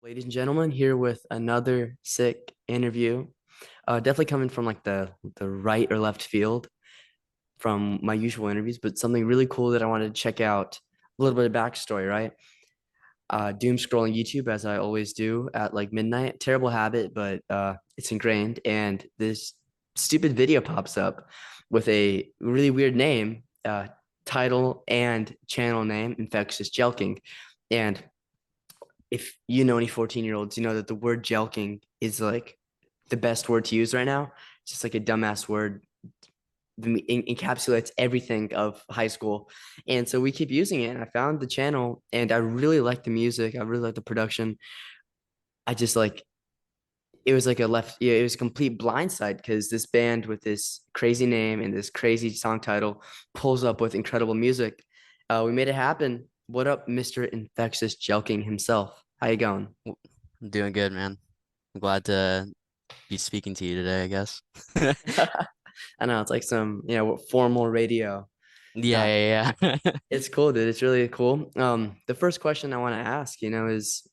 Ladies and gentlemen, here with another sick interview. Definitely coming from like the right or left field from my usual interviews, but something really cool that I wanted to check out. A little bit of backstory, right? Doom scrolling YouTube as I always do at like midnight. Terrible habit, but it's ingrained. And this stupid video pops up with a really weird name, title and channel name, Infectious Jelqing. And if you know any 14-year-olds, you know that the word jelking is like the best word to use right now. It's just like a dumbass word that encapsulates everything of high school. And so we keep using it. And I found the channel and I really like the music. I really like the production. I just like it was like a left, yeah, it was a complete blindside because this band with this crazy name and this crazy song title pulls up with incredible music. We made it happen. What up, Mr. Infectious Jelking himself? How you going? I'm doing good, man. I'm glad to be speaking to you today, I guess. I know it's like some, formal radio. Yeah, Nah, yeah, yeah. it's cool, dude. It's really cool. The first question I want to ask, is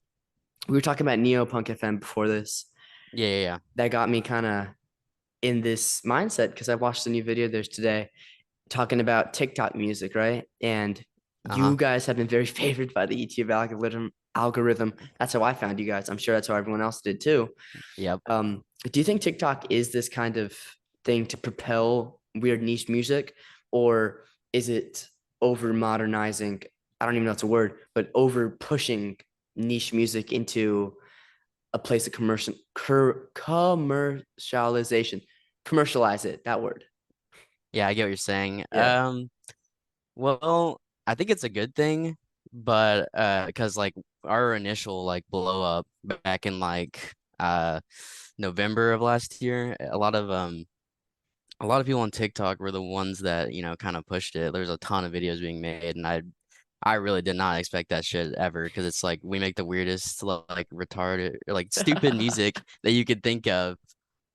we were talking about Neopunk FM before this. Yeah, yeah, yeah. That got me kind of in this mindset because I watched a new video there's today talking about TikTok music, right? And you Uh-huh. guys have been very favored by the YouTube algorithm. That's how I found you guys. I'm sure that's how everyone else did too. Yep. Do you think TikTok is this kind of thing to propel weird niche music, or is it over modernizing? I don't even know if it's a word, but over pushing niche music into a place of commercialization, commercialize it. That word. Yeah, I get what you're saying. Yeah. Well, I think it's a good thing, but because like our initial like blow up back in like November of last year, a lot of people on TikTok were the ones that, kind of pushed it. There's a ton of videos being made, and I really did not expect that shit ever because it's like we make the weirdest, like retarded, or like stupid music that you could think of,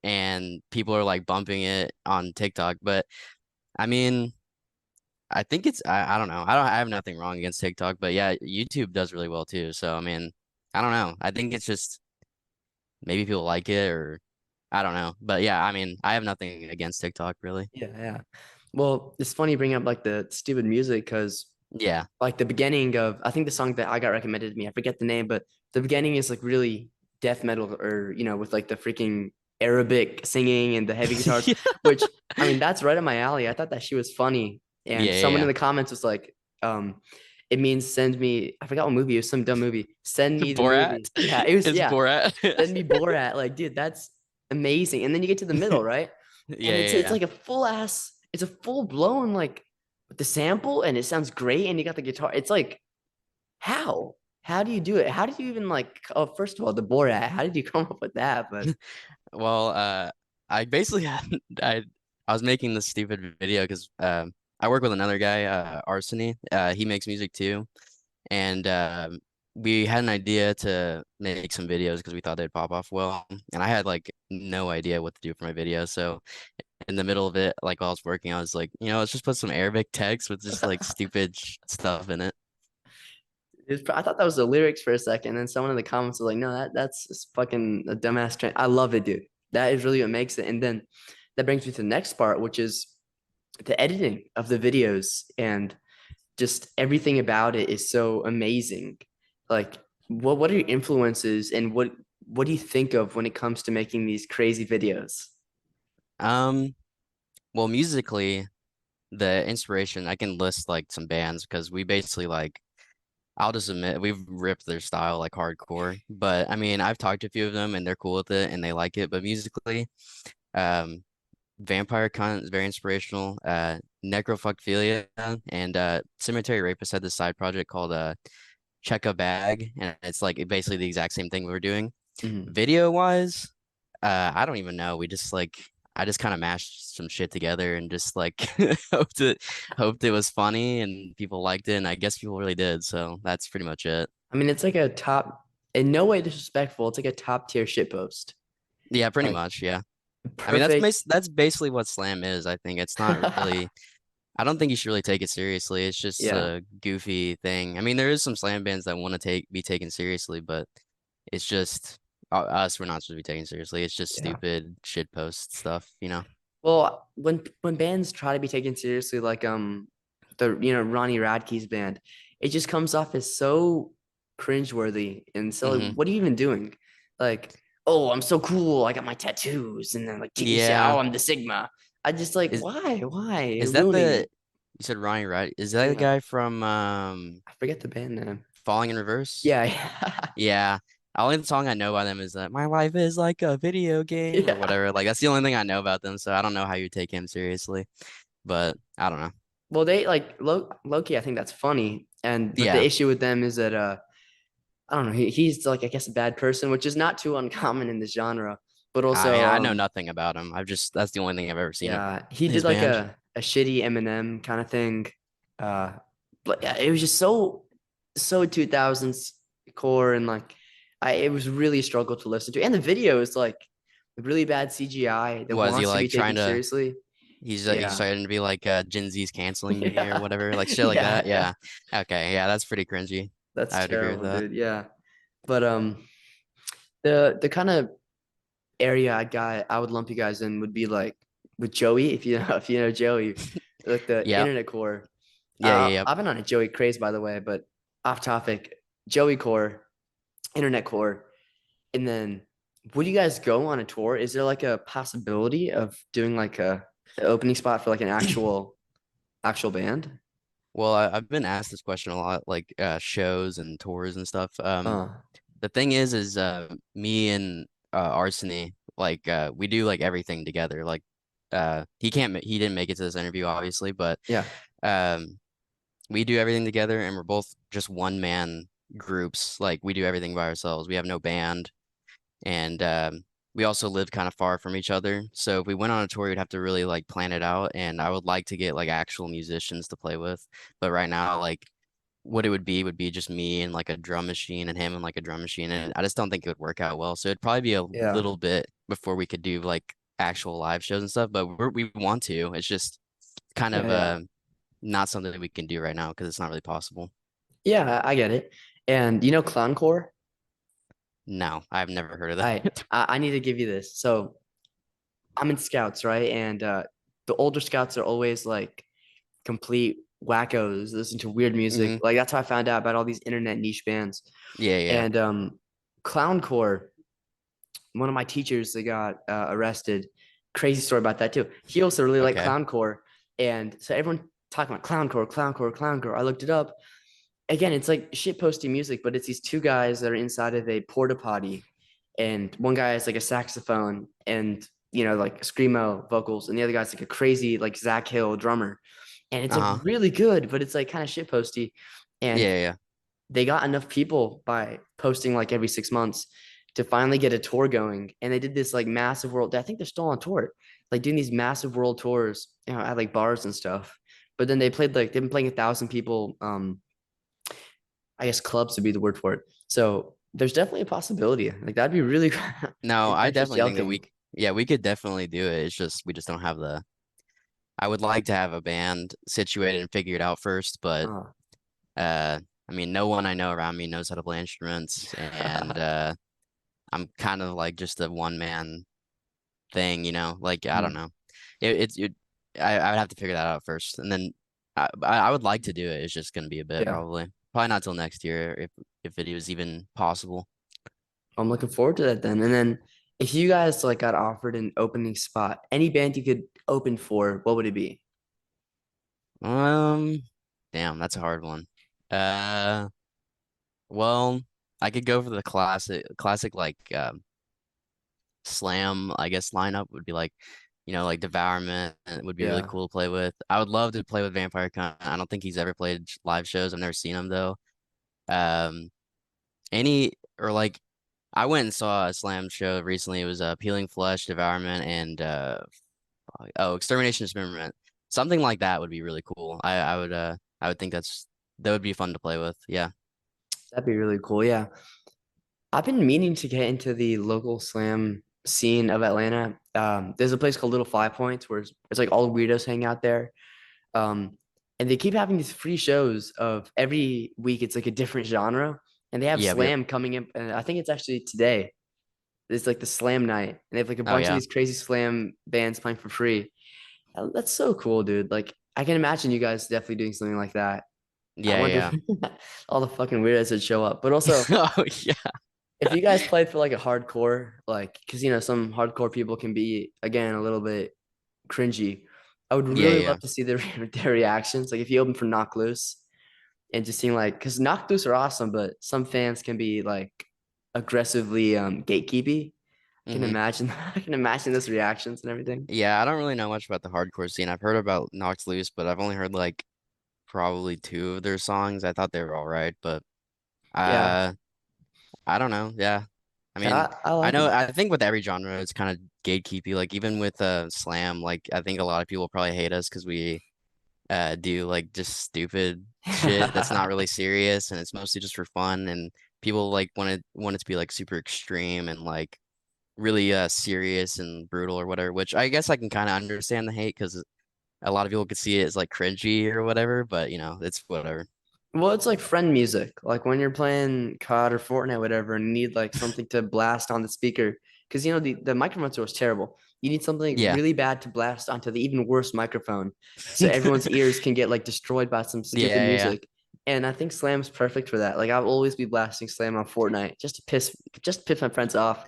and people are like bumping it on TikTok. But I mean, I think I don't know. I have nothing wrong against TikTok, but yeah, YouTube does really well too. So I mean, I don't know. I think it's just maybe people like it or I don't know. But yeah, I mean, I have nothing against TikTok really. Yeah, yeah. Well, it's funny you bring up like the stupid music because Yeah. like the beginning of I think the song that I got recommended to me, I forget the name, but the beginning is like really death metal or with like the freaking Arabic singing and the heavy guitars, Yeah. which I mean that's right up my alley. I thought that she was funny. And Yeah, yeah, someone in yeah. the comments was like, it means send me, I forgot what movie, it was some dumb movie. Send me the Borat. movie. Yeah, it was It's yeah. Borat. Send me Borat. Like, dude, that's amazing. And then you get to the middle, right? Yeah, And it's yeah, like it's a full blown like with the sample and it sounds great and you got the guitar. It's like how? How do you do it? How did you even like oh first of all the Borat, how did you come up with that? But yeah. Well, I basically I I was making this stupid video because I work with another guy, Arseny. He makes music too, and we had an idea to make some videos because we thought they'd pop off well, and I had like no idea what to do for my video. So in the middle of it, like while I was working, I was like, let's just put some Arabic text with just like stupid stuff in it. I thought that was the lyrics for a second. And then someone in the comments was like, no, that's just fucking a dumbass train. I love it, dude. That is really what makes it. And then that brings me to the next part, which is the editing of the videos and just everything about it is so amazing. Like, what are your influences and what do you think of when it comes to making these crazy videos? Um, well, musically, the inspiration I can list like some bands because we basically like I'll just admit we've ripped their style like hardcore. But I mean, I've talked to a few of them and they're cool with it and they like it. But musically, um, Vampire Cunt is very inspirational. Necrophilia and Cemetery Rapist had this side project called Check a Bag, and it's like basically the exact same thing we were doing. Mhm. Video wise, I don't even know. We just like I just kind of mashed some shit together and just like hoped it was funny and people liked it, and I guess people really did. So that's pretty much it. I mean, it's like a top, in no way disrespectful. It's like a top tier shit post. Yeah, pretty Like much. Yeah. I mean, perfect. that's basically what slam is. I think it's not really. I don't think you should really take it seriously. It's just Yeah. a goofy thing. I mean, there is some slam bands that want to take be taken seriously, but it's just us. We're not supposed to be taken seriously. It's just Yeah. stupid shit post stuff, you know? Well, when bands try to be taken seriously, like the Ronnie Radke's band, it just comes off as so cringeworthy and so like, Hmm. what are you even doing? Like, oh, I'm so cool. I got my tattoos, and then like take me say, oh, Yeah. I'm the Sigma. I just like Is why? You're is that ruining the it. you said Ronnie, right? Is that the Yeah, guy from I forget the band name. Falling in Reverse? Yeah, yeah, Yeah. The only song I know by them is My life is like a video game or yeah. whatever. Like that's the only thing I know about them, so I don't know how you take him seriously. But I don't know. Well, they like Loki. I think that's funny, but the Yeah. issue with them is that I don't know. He's like I guess a bad person, which is not too uncommon in this genre. But I mean, also, I know nothing about him. I've just that's the only thing I've ever seen of yeah, he did his like band. a shitty Eminem kind of thing. Uh, but yeah, it was just so 2000s core and like it was really a struggle to listen to. And the video is like really bad CGI that Was he wants to be like taken trying to seriously. he's Yeah, starting to be like Gen Z's canceling me or yeah, whatever, like shit like yeah, that. yeah. Yeah. Okay, yeah, that's pretty cringy. That's I would agree with terrible, that. dude. Yeah, but the kind of area I would lump you guys in would be like with Joey, if you know if you know Joey, like the Yep. internet core. Yeah, yeah, yep. I've been on a Joey craze by the way, but off topic, Joey core, internet core, and then would you guys go on a tour? Is there like a possibility of doing like an opening spot for like an actual band? Well, I've been asked this question a lot, like shows and tours and stuff. Uh, The thing is me and Arseny, like we do like everything together. Like he didn't make it to this interview obviously, but yeah, um we do everything together and we're both just one man groups. Like we do everything by ourselves. We have no band and we also live kind of far from each other. So if we went on a tour, we'd have to really like plan it out. And I would like to get like actual musicians to play with. But right now, like what it would be just me and like a drum machine and him and like a drum machine. And I just don't think it would work out well. So it'd probably be a yeah, little bit before we could do like actual live shows and stuff. But we want to. It's just kind yeah, of yeah, not something that we can do right now because it's not really possible. yeah. I get it. And you know clowncore? No, I've never heard of I that. I need to give you this. So I'm in scouts, right? And the older scouts are always like complete wackos, listen to weird music. Hmm. Like that's how I found out about all these internet niche bands. Yeah, yeah. And clowncore, one of my teachers they got arrested. Crazy story about that too. He also really liked Okay. clowncore, and so everyone talking about clowncore, clowncore, clowncore. I looked it up. Again, it's like shit posting music, but it's these two guys that are inside of a porta potty, and one guy has like a saxophone and like screamo vocals, and the other guy's like a crazy like Zach Hill drummer, and it's like Uh-huh. really good, but it's like kind of shit posty, and Yeah, yeah. they got enough people by posting like every 6 months to finally get a tour going, and they did this like massive world. I think they're still on tour, like doing these massive world tours, at like bars and stuff. But then they played like they've been playing 1,000 people. I guess clubs would be the word for it. So there's definitely a possibility. Like that'd be really No, I infectious definitely think that Jelqing. yeah, we could definitely do it. It's just we just don't have the I would like to have a band situated and figured out first, but Oh. I mean no one I know around me knows how to play instruments and I'm kind of like just a one man thing, you know? Like I don't Mm, know. I would have to figure that out first. And then I would like to do it. It's just gonna be a bit yeah, probably. Probably not till next year if it was even possible. I'm looking forward to that then. And then if you guys like got offered an opening spot, any band you could open for, what would it be? Um, damn, that's a hard one. Uh, well, I could go for the classic like slam, I guess lineup would be like, like Devourment would be really Yeah, cool to play with. I would love to play with Vampire Con. I don't think he's ever played live shows. I've never seen him though. Um, any or like I went and saw a slam show recently. It was Peeling Flesh, Devourment, and Extermination Dismemberment. Something like that would be really cool. I would think that would be fun to play with. Yeah. that'd be really cool. Yeah. I've been meaning to get into the local slam scene of Atlanta. There's a place called Little Five Points where it's like all weirdos hang out there. Um, and they keep having these free shows of every week. It's like a different genre. and they have Yep, yep. Slam coming in, and I think it's actually today. It's like the Slam night, and they have like a Oh bunch of yeah. these crazy Slam bands playing for free. That's so cool, dude. Like I can imagine you guys definitely doing something like that. I Yeah, wonder if yeah. all the fucking weirdos would show up. But also, Oh yeah. if you guys played for like a hardcore, like, because some hardcore people can be again a little bit cringy. I would Yeah, really yeah. love to see their their reactions. Like if you open for Knock Loose and just seeing like, because Knock Loose are awesome, but some fans can be like aggressively gatekeepy. I can Hmm. imagine. I can imagine those reactions and everything. Yeah, I don't really know much about the hardcore scene. I've heard about Knocked Loose, but I've only heard like probably two of their songs. I thought they were all right, but Yeah, uh I don't know. Yeah. I mean, I like them. I think with every genre it's kind of gatekeepy. Like even with slam, like I think a lot of people probably hate us because we do like just stupid shit that's not really serious and it's mostly just for fun and people like want it to be like super extreme and like really serious and brutal or whatever, which I guess I can kind of understand the hate because a lot of people could see it as like cringy or whatever, but it's whatever. Well, it's like friend music. Like when you're playing COD or Fortnite, whatever, and you need like something to blast on the speaker. Because the microphone source is terrible. You need something Yeah. really bad to blast onto the even worse microphone. So everyone's ears can get like destroyed by some Yeah, stupid yeah, yeah. music. And I think Slam's perfect for that. Like I'll always be blasting Slam on Fortnite just to piss my friends off.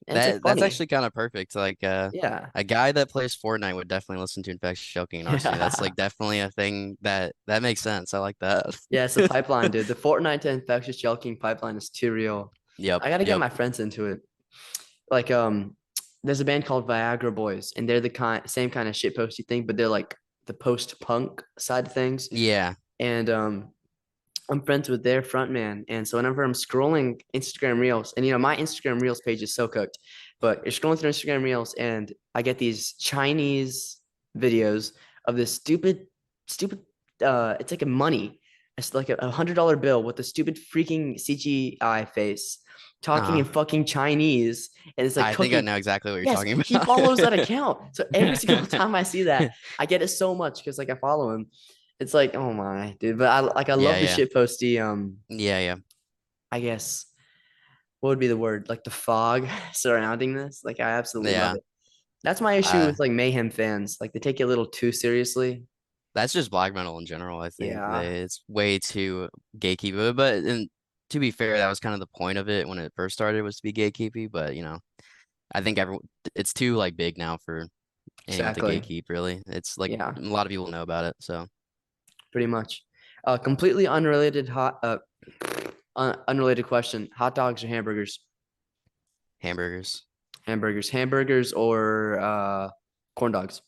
And it's like That's funny. actually kind of perfect. Like Yeah. a guy that plays Fortnite would definitely listen to Infectious Jelqing, honestly. That's Yeah. like definitely a thing that makes sense. I like that. Yeah, it's a pipeline, dude. The Fortnite to Infectious Jelqing pipeline is too real. Yep, I gotta get yep. my friends into it. Like there's a band called Viagra Boys, and they're the same kind of shit posty thing, but they're like the post punk side of things. Yeah. And I'm friends with their frontman, and so whenever I'm scrolling Instagram Reels, and my Instagram Reels page is so cooked, but you're scrolling through Instagram Reels, and I get these Chinese videos of this stupid. It's like a money. It's like a $100 bill with a stupid freaking CGI face, talking Uh-huh. in fucking Chinese, and it's like I think I cooking. know exactly what you're Yes, talking he about. follows that account. So every single time I see that, I get it so much because like I follow him. It's like, oh my, dude. But I Yeah, love the yeah. shit posty. Yeah, yeah. I guess what would be the word? Like the fog surrounding this. Like I absolutely love Yeah. it. That's my issue Uh with like Mayhem fans. Like they take it a little too seriously. that's just black metal in general, I think. Yeah, It's way too gatekeeper. But and to be fair, that was kind of the point of it when it first started was to be gatekeepy, but I think everyone it's too like big now for anyone to exactly. gatekeep, really. It's like Yeah, a lot of people know about it, so pretty much. Completely unrelated unrelated question. Hot dogs or hamburgers? hamburgers, Hamburgers or corn dogs?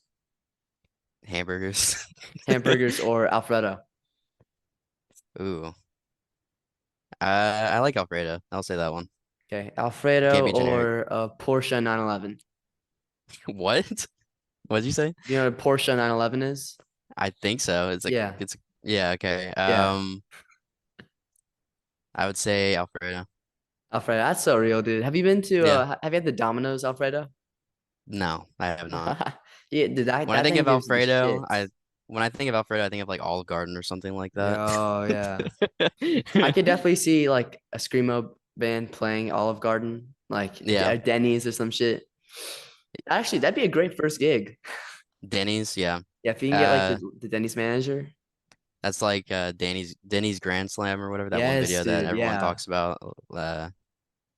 hamburgers. Hamburgers or Alfredo? Ooh. I like Alfredo. I'll say that one. Okay, Can't Alfredo be generic. or Porsche 911? What? What'd you say? Do you know what a Porsche 911 is? I think so. Yeah, Yeah, okay. yeah. I would say Alfredo. Alfredo, that's so real, dude. Have you been to Yeah. have you had the Domino's Alfredo? No, I have not. Yeah, dude, that When I that think thing of gives the Alfredo, shits. I think of like Olive Garden or something like that. Oh yeah. I could definitely see like a screamo band playing Olive Garden, like Yeah. Denny's or some shit. Actually, that'd be a great first gig. Denny's, yeah. Yeah, if you can get like Uh the Denny's manager. that's like Denny's Grand Slam or whatever, that one Yes, video that dude. everyone Yeah. talks about.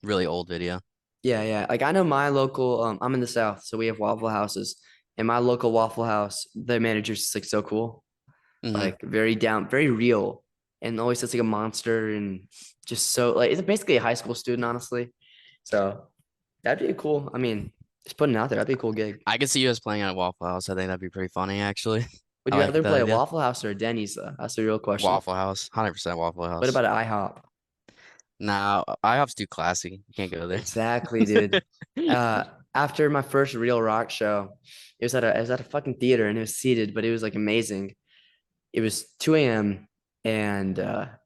Really old video. Yeah, yeah. Like I know my local, I'm in the South, so we have Waffle Houses. And my local Waffle House, the manager's just like so cool. Hmm. Like very down, very real. And always looks like a monster and just so like it's basically a high school student, honestly. So that'd be cool. I mean, just putting it out there, that'd be a cool gig. I could see you as playing at Waffle House. I think that'd be pretty funny, actually. Would I you like rather that play a idea. Waffle House or a Denny's though? That's the real question. Waffle House, 100% Waffle What House. about an IHOP? Now, IHOP's too classy. You can't go there. Exactly, dude. After my first real rock show, it was at a fucking theater and it was seated, but it was like amazing. It was 2 a.m. and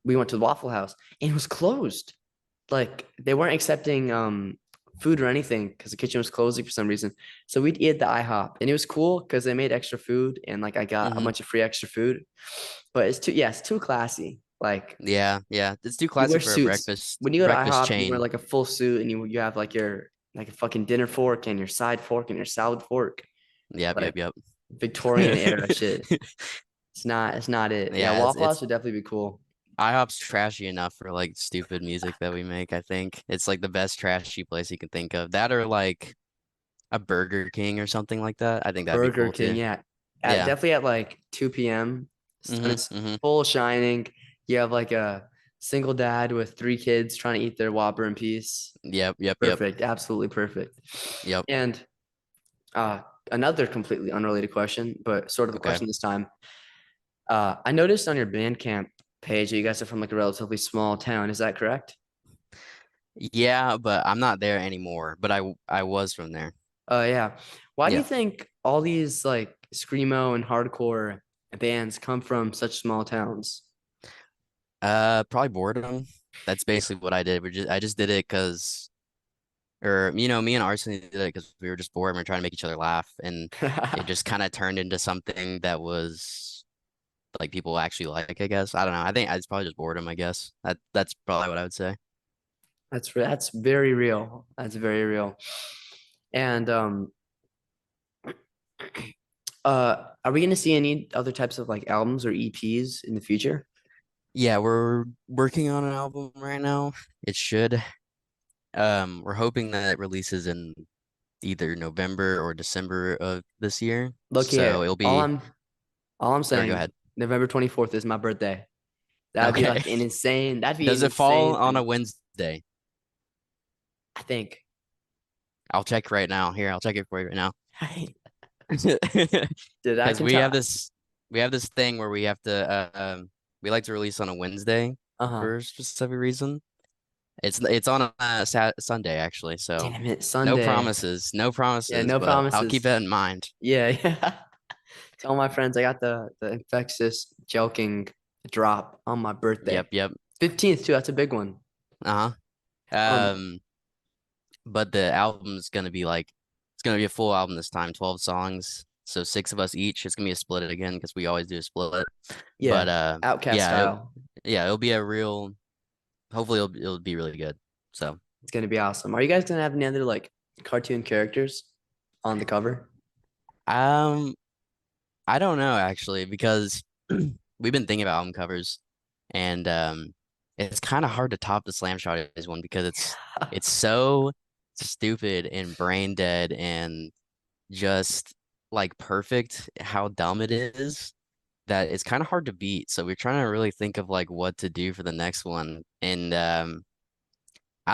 we went to the Waffle House and it was closed. Like they weren't accepting food or anything because the kitchen was closing for some reason. So we'd eat at the IHOP and it was cool because they made extra food and like I got a Hmm. bunch of free extra food. But it's too classy. Like Yeah, yeah. It's too you classy wear for a suits. breakfast When you go to breakfast IHOP, you wear chain. like a full suit and you have like your like a fucking dinner fork and your side fork and your salad fork. Yep, yep, Like yep. Victorian era shit. It's not it. Yeah, Yeah, Waffle House it's would definitely be cool. IHOP's trashy enough for like stupid music that we make, I think. It's like the best trashy place you can think of. That or like a Burger King or something like that. I think that'd be Burger cool King, too. yeah. At Yeah. definitely at like 2 p.m. Sun is Mm-hmm. full shining. You have like a single dad with 3 kids trying to eat their Whopper in peace. Yep, yep, yep, Perfect, absolutely perfect. yep. And uh another completely unrelated question, but sort of a Okay. question this time. I noticed on your Bandcamp page that you guys are from like a relatively small town. Is that correct? Yeah, but I'm not there anymore. But I was from there. Yeah. Why do you Yeah. think all these like screamo and hardcore bands come from such small towns? Probably boredom. That's basically what I did. I just did it because, or me and Arsenal did it because we were just bored and we are trying to make each other laugh, and it just kind of turned into something that was like people actually like, I guess. I don't know. I think it's probably just boredom, I guess. That's probably what I would say. That's very real. That's very real. And are we gonna see any other types of like albums or EPs in the future? Yeah, we're working on an album right now. It should. We're hoping that it releases in either November or December of this year. Look So here. it'll All be, I'm or go saying, ahead. November 24th is my birthday. Okay. That'd be Does an it fall insane on a thing. Wednesday? I think. I'll check right now. Here, I'll check it for you right now. Dude, I Because can tell. we have this thing where we have to we like to release on a Wednesday Uh-huh. for a specific reason. It's on a Sunday actually, so Damn it, no Sunday. promises, no Yeah, promises, no but I'll keep promises. that in mind. Yeah, yeah. Tell my friends I got the Infectious Jelqing drop on my birthday. Yep, yep. 15th too. That's a big one. Uh-huh. Um, But the album's gonna be like it's gonna be a full album this time, 12 songs. So six of us each. It's gonna be a split again because we always do a split. But yeah, Outcast yeah, style. it'll be a real hopefully it'll be really good. So It's gonna be awesome. Are you guys gonna have any other like cartoon characters on the cover? um I don't know actually because we've been thinking about album covers and it's kind of hard to top the Slam Shotties one because it's so stupid and brain dead and just like perfect how dumb it is that it's kind of hard to beat. So we're trying to really think of like what to do for the next one. And I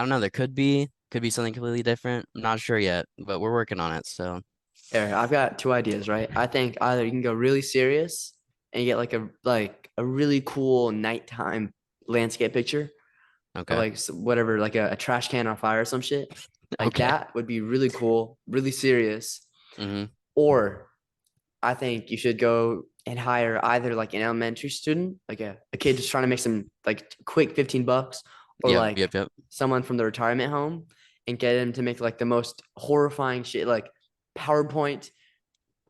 don't know, there could be something completely different. I'm not sure yet, but we're working on it. So Here, I've got two ideas, right? I think either you can go really serious and get like a really cool nighttime landscape picture of okay. like whatever, like a trash can on fire or some shit. Like Okay. that would be really cool, really serious. Hmm. Or I think you should go and hire either like an elementary student, like a kid just trying to make some like quick 15 bucks, or Yep, like yep, yep. someone from the retirement home and get him to make like the most horrifying shit, like PowerPoint.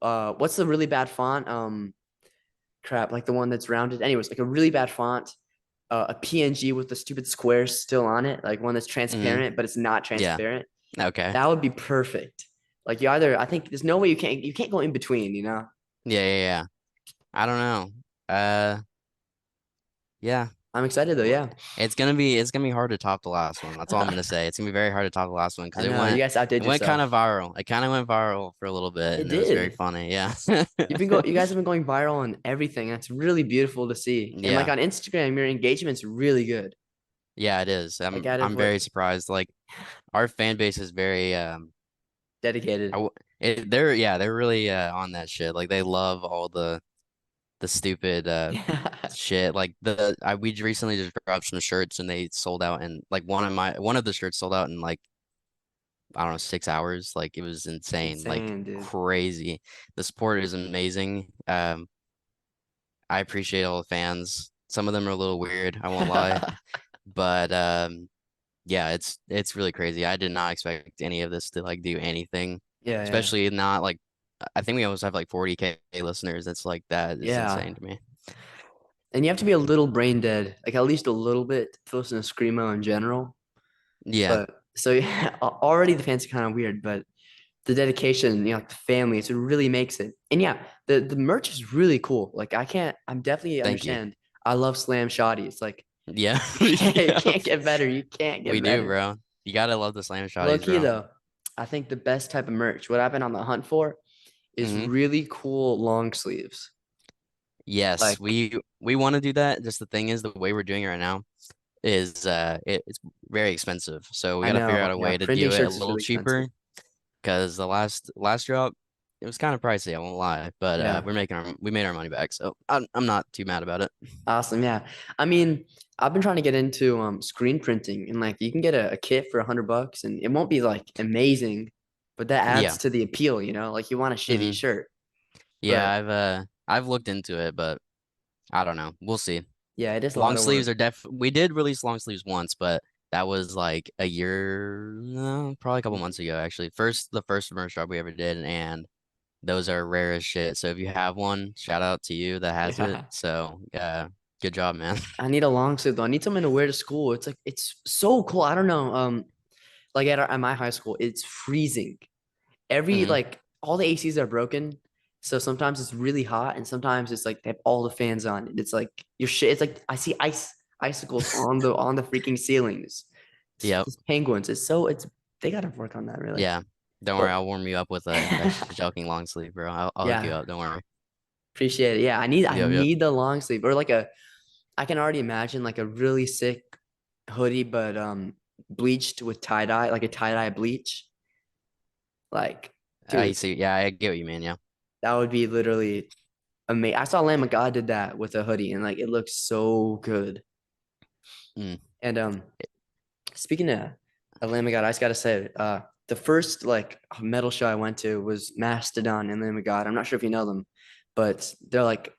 What's the really bad font? Crap, like the one that's rounded. Anyways, like a really bad font, a PNG with the stupid squares still on it, like one that's Hmm. transparent, but it's not Yeah. transparent. Okay. That would be perfect. Like you either, I think there's no way you can't go in between, you know? Yeah, yeah, yeah. I don't know. Yeah. I'm excited though. Well, Yeah, it's gonna be hard to top the last one. That's all I'm gonna say. It's gonna be very hard to top the last one because I know you guys outdid it went kind yourself. of viral. It kind of went viral for a little bit, It and it was very did. funny. Yeah. You guys have been going viral on everything. That's really beautiful to see. And like Yeah. on Instagram, your engagement's really good. Yeah, it is. Like out of I'm what very surprised. Like our fan base is very dedicated. they're yeah, they're really on that shit. Like they love all the stupid Yeah. shit. Like we recently just dropped some shirts and they sold out and like one of the shirts sold out in like I don't know 6 hours. Like it was It's insane, like insane, dude. crazy. The support is amazing. I appreciate all the fans. Some of them are a little weird, I won't lie, but yeah, it's really crazy. I did not expect any of this to like do anything, Yeah, yeah. especially not like I think we almost have like 40K listeners. It's like that is Yeah. insane to me. And you have to be a little brain dead, like at least a little bit to listen to screamo in general. Yeah, But so yeah, already the fans are kind of weird, but the dedication, like the family, it really makes it. And yeah, the merch is really cool. Like I'm definitely thank you. understand. I love Slam Shoddy. It's like Yeah, you yeah, can't get better. You can't we get do, better. bro. You gotta love the slam Low shotties, key bro. though, I think the best type of merch, what I've been on the hunt for, is Hmm. really cool long sleeves. Yes, Like, we want to do that. Just the thing is, the way we're doing it right now is it's very expensive. So we I got to figure know, out a yeah, way to printing do it a shirts is little really expensive. cheaper because the last drop it was kind of pricey, I won't lie, but Yeah. we made our money back, so I'm not too mad about it. Awesome. Yeah. I mean, I've been trying to get into screen printing and like you can get a kit for $100 and it won't be like amazing, but that Yeah. adds to the appeal, like you want a shitty Hmm. shirt. Yeah, But I've looked into it, but I don't know. We'll see. yeah, it is a Long lot of sleeves work. are we did release long sleeves once, but that was like a year, no, probably a couple months ago actually. The first merch drop we ever did, and those are rare as shit. So if you have one, shout out to you that has it. Yeah. So good job, man. I need a long sleeve though. I need something to wear to school. It's like it's so cool. I don't know. Like at my high school, it's freezing. Hmm. Like all the ACs are broken. So sometimes it's really hot and sometimes it's like they have all the fans on. And it's like your shit. It's like I see icicles on the freaking ceilings. Yep. Just penguins. It's they gotta work on that really. Yeah. Don't worry, But I'll warm you up with a Infectious Jelqing long sleeve, bro. I'll hook you yeah, up. Don't worry. appreciate it. Yeah, I Yep, yep. need the long sleeve or like I can already imagine like a really sick hoodie, but bleached with tie dye, like a tie dye bleach. Like, I dude, see. Yeah, I get what you mean. Yeah. that would be literally amazing. I saw Lamb of God did that with a hoodie, and like it looks so good. Mm. And speaking of Lamb of God, I just gotta say, the first like metal show I went to was Mastodon and Lamb of God. I'm not sure if you know them, but they're like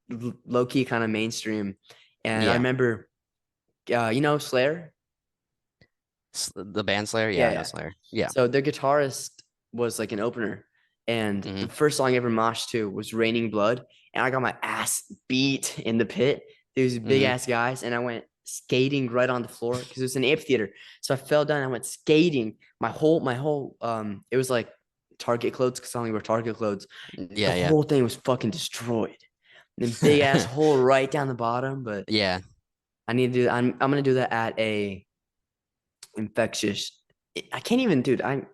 low key kind of mainstream. And I Yeah. remember, Slayer. The band Slayer? Yeah, Yeah, I know yeah. Slayer. Yeah. So their guitarist was like an opener, and Hmm. the first song I ever moshed to was "Raining Blood," and I got my ass beat in the pit. There was big Hmm. ass guys, and I went skating right on the floor because it was an amphitheater. So I fell down. I went skating. My whole it was like Target clothes because only were Target clothes. The Yeah, yeah. whole thing was fucking destroyed. And then big ass hole right down the bottom. But Yeah, I need to do. I'm gonna do that at a infectious. I can't even, dude. I'm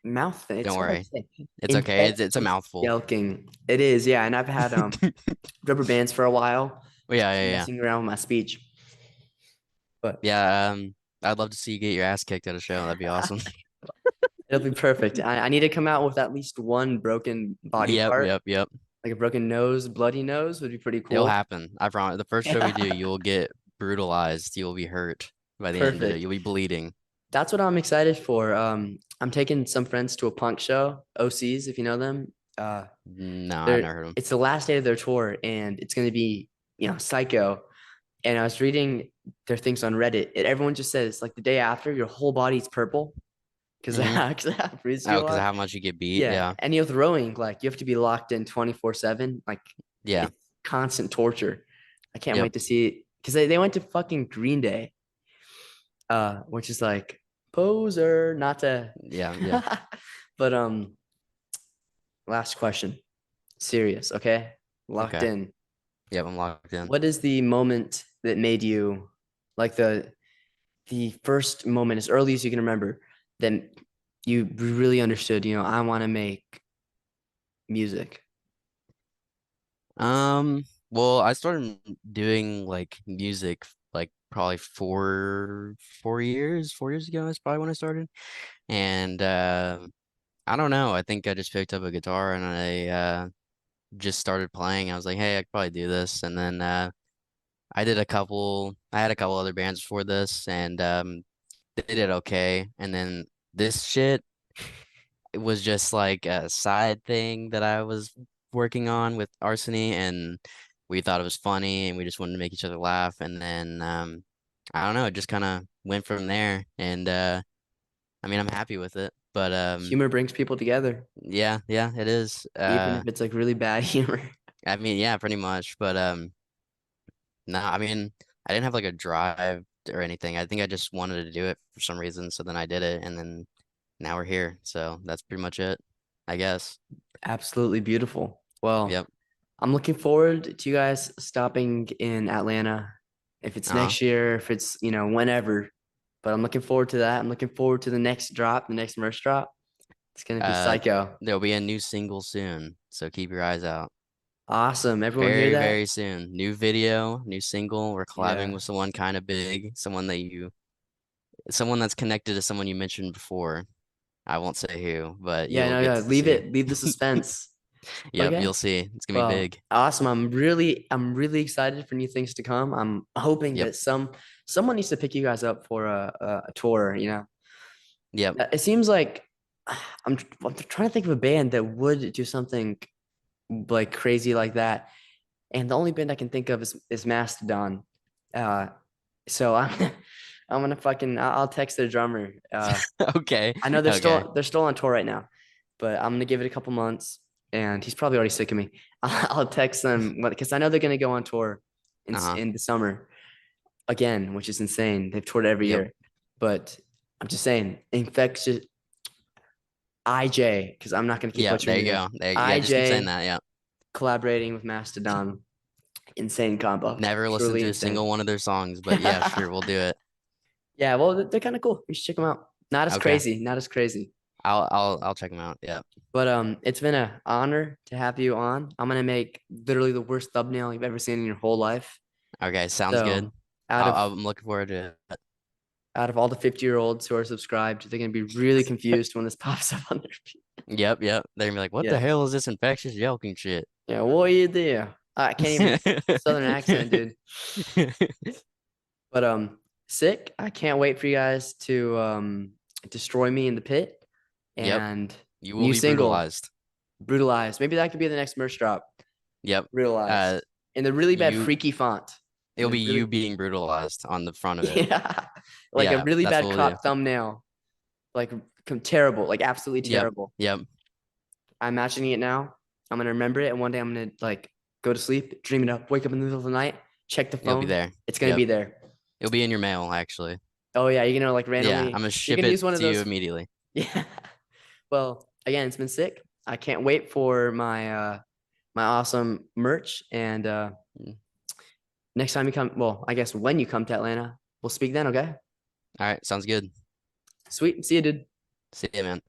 mouth thing. It's don't hard to worry. say. It's okay. It's a Infectious mouthful. Jelqing. It is, yeah. And I've had rubber bands for a while, Yeah, yeah, yeah. messing around with my speech. But Yeah, I'd love to see you get your ass kicked at a show. That'd be awesome. it'll be perfect. I need to come out with at least one broken body Yep, part, yep, yep. like a broken nose, bloody nose would be pretty It'll cool. happen. I promise. The first show we do, you will get brutalized. You will be hurt by the end of it. Perfect. You'll be bleeding. That's what I'm excited for. I'm taking some friends to a punk show, OCs, if you know them. No, I've They're never heard of it's the last day of their tour, and it's going to be, psycho. And I was reading their things on Reddit, and everyone just says like the day after, your whole body's purple because them. Hmm. that happens to Oh, you a because of lot. how much you get beat. Yeah, Yeah, and with rowing, like you have to be locked in 24/7. Like yeah, it's constant torture. I can't yep, wait to see it because they went to fucking Green Day, which is like poser, not to. yeah, yeah. But last question, serious, okay, locked Okay. in. Yep, I'm locked in. What is the moment that made you like the first moment as early as you can remember that you really understood, I want to make music. Well, I started doing like music like probably 4 years ago. That's probably when I started. And I don't know. I think I just picked up a guitar and I just started playing. I was like, hey, I could probably do this. And then I had a couple other bands before this and they did okay. And then this shit, it was just like a side thing that I was working on with Arseny, and we thought it was funny, and we just wanted to make each other laugh. And then I don't know, it just kind of went from there. And I mean, I'm happy with it, but Humor brings people together, yeah, yeah, it is. even if it's like really bad humor. I mean, yeah, pretty much. But No, I mean, I didn't have like a drive or anything. I think I just wanted to do it for some reason. So then I did it, and then now we're here. So that's pretty much it, I guess. Absolutely beautiful. Well, Yep. I'm looking forward to you guys stopping in Atlanta. If it's Uh-huh. next year, if it's, whenever. But I'm looking forward to that. I'm looking forward to the next drop, the next merch drop. It's gonna be Uh, psycho. there'll be a new single soon, so keep your eyes out. Awesome. Everyone hear Very, that? very soon. New video, new single. We're collabing Yeah. with someone kind of big, someone that's connected to someone you mentioned before. I won't say who, but Yeah, you'll no, get yeah. to Leave see. it. Leave the suspense. Yep, Okay. you'll see. It's gonna be Well, big. awesome. I'm really excited for new things to come. I'm hoping Yep, that someone needs to pick you guys up for a tour, yep. It seems like I'm trying to think of a band that would do something like crazy like that. And the only band I can think of is Mastodon. Uh, so I'm I'm gonna I'll text their drummer. Okay, I know they're okay. still on tour right now, but I'm gonna give it a couple months, and he's probably already sick of me. I'll text them because I know they're gonna go on tour Uh-huh. in the summer again, which is insane. They've toured every Yep. year, but I'm just saying, Infectious IJ, because I'm not gonna keep Yeah, butchering there the you name. go. Yeah, just keep saying IJ that. Yeah. collaborating with Mastodon, insane combo, Never listened truly to a insane. single one of their songs, but yeah, sure, we'll do it. Yeah, well, they're kind of cool. You should check them out. Not as Okay. crazy, not as crazy. I'll check them out. Yeah. But it's been an honor to have you on. I'm gonna make literally the worst thumbnail you've ever seen in your whole life. Okay, sounds good. So out of I'm looking forward to it. out of all the 50-year-olds who are subscribed, they're gonna be really confused when this pops up on their feed. Yep, yep. They're gonna be like, what the Yeah. hell is this infectious Jelqing shit? Yeah, what you do? I can't even Southern accent, dude. But sick. I can't wait for you guys to destroy me in the pit. Yep, And you will new be single, brutalized. brutalized. Maybe that could be the next merch drop. Yep. Brutalized. Uh, In the really bad you freaky font. In it'll the be you really being brutalized on the front of it. yeah. Like a Yeah, really that's bad what we'll do. crop thumbnail. Like terrible, like absolutely Yep, terrible. yep, I'm imagining it now. I'm gonna remember it, and one day I'm gonna like go to sleep, dream it up, wake up in the middle of the night, check the it'll be phone. there. It's gonna Yep, be there. it'll be in your mail actually. Oh yeah, you're gonna like Yeah, I'm randomly. gonna You're ship gonna it use one of to you those. immediately. Yeah. Well, again, it's been sick. I can't wait for my awesome merch. And Mm. next time you come, well, I guess when you come to Atlanta, we'll speak then. Okay. All right, sounds good. Sweet. See you, dude. See you, man.